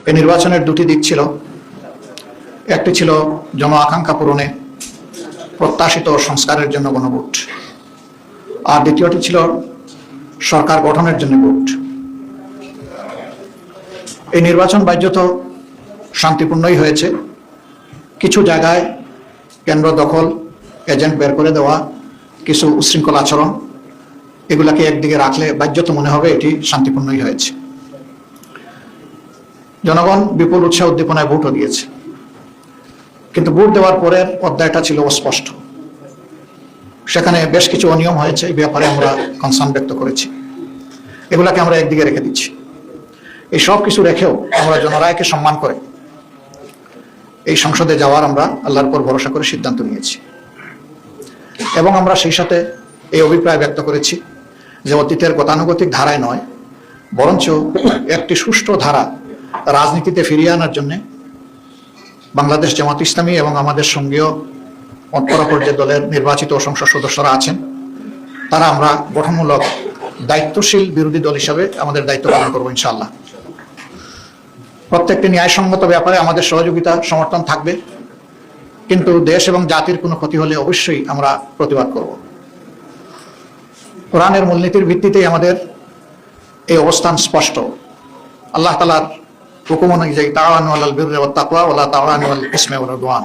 এই নির্বাচনের দুটি দিক ছিল। একটি ছিল জন আকাঙ্ক্ষা পূরণে প্রত্যাশিত সংস্কারের জন্য গণভোট, আর দ্বিতীয়টি ছিল সরকার গঠনের জন্য ভোট। এই নির্বাচন বাহ্যত শান্তিপূর্ণই হয়েছে। কিছু জায়গায় কেন্দ্র দখল, এজেন্ট বের করে দেওয়া, কিছু উশৃঙ্খল আচরণ, এগুলাকে একদিকে রাখলে বাহ্যত মনে হবে এটি শান্তিপূর্ণই হয়েছে। জনগণ বিপুল উৎসাহ উদ্দীপনায় ভোটও দিয়েছে, কিন্তু ভোট দেওয়ার পরের অধ্যায়টা ছিল অস্পষ্ট। সেখানে বেশ কিছু অনিয়ম হয়েছে, এই ব্যাপারে আমরা কনসার্ন ব্যক্ত করেছি। এগুলাকে আমরা একদিকে রেখে দিচ্ছি। এই সব কিছু রেখেও আমরা জনরায়কে সম্মান করে এই সংসদে যাওয়ার আমরা আল্লাহর উপর ভরসা করে সিদ্ধান্ত নিয়েছি, এবং আমরা সেই সাথে এই অভিপ্রায় ব্যক্ত করেছি যে অতীতের গতানুগতিক ধারায় নয়, বরঞ্চ একটি সুষ্ঠু ধারা রাজনীতিতে ফিরিয়ে আনার জন্য বাংলাদেশ জামাত ইসলামী এবং আমাদের সঙ্গীয় পরাপর্যায় দলের নির্বাচিত সংসদ সদস্যরা আছেন, তারা আমরা গঠনমূলক দায়িত্বশীল বিরোধী দল হিসাবে আমাদের দায়িত্ব পালন করবো ইনশাআল্লাহ। প্রত্যেকটি ন্যায়সঙ্গত ব্যাপারে আমাদের সহযোগিতা সমর্থন থাকবে, কিন্তু দেশ এবং জাতির কোনো ক্ষতি হলে অবশ্যই আমরা প্রতিবাদ করব। কোরআনের মূলনীতির ভিত্তিতেই আমাদের এই অবস্থান স্পষ্ট। আল্লাহ তাআলার হুকুম অনুযায়ী তাআওয়ানু আলাল বিররি ওয়াত তাকওয়া ওয়া লা তাআওয়ানু আলাল ইসমি ওয়াল উদওয়ান,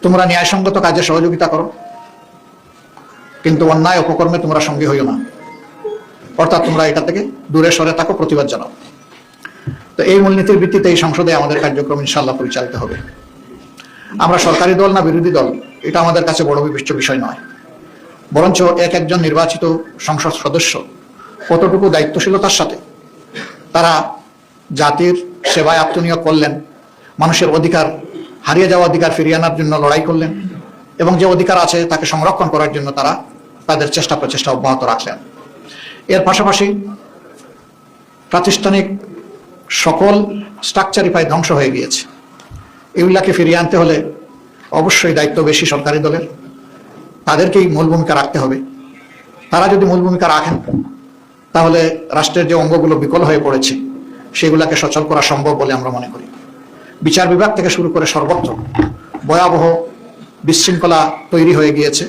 তোমরা ন্যায়সঙ্গত কাজে সহযোগিতা করো, কিন্তু অন্যায় অপকর্মে তোমরা সঙ্গী হইও না, অর্থাৎ তোমরা এটা থেকে দূরে সরে থাকো, প্রতিবাদ জানাও। তো এই মূলনীতির ভিত্তিতে এই সংসদে আমাদের কার্যক্রম ইনশাআল্লাহ পরিচালিত হবে। আমরা সরকারি দল না বিরোধী দল, এটা আমাদের কাছে বড় বিবেচ্য বিষয় নয়, বরঞ্চ একজন নির্বাচিত সংসদ সদস্য কতটুকু দায়িত্বশীলতার সাথে তারা জাতির সেবায় আত্মনিয়োগ করলেন, মানুষের অধিকার, হারিয়ে যাওয়া অধিকার ফিরিয়ে আনার জন্য লড়াই করলেন, এবং যে অধিকার আছে তাকে সংরক্ষণ করার জন্য তারা তাদের চেষ্টা প্রচেষ্টা অব্যাহত রাখলেন। এর পাশাপাশি প্রাতিষ্ঠানিক সকল স্ট্রাকচারই প্রায় ধ্বংস হয়ে গিয়েছে। এগুলাকে ফিরিয়ে আনতে হলে অবশ্যই দায়িত্ব বেশি সরকারি দলের, তাদেরকেই মূল ভূমিকা রাখতে হবে। তারা যদি মূল ভূমিকা রাখেন তাহলে রাষ্ট্রের যে অঙ্গগুলো বিকল হয়ে পড়েছে সেগুলাকে সচল করা সম্ভব বলে আমরা মনে করি। বিচার বিভাগ থেকে শুরু করে সর্বত্র ভয়াবহ বিশৃঙ্খলা তৈরি হয়ে গিয়েছে।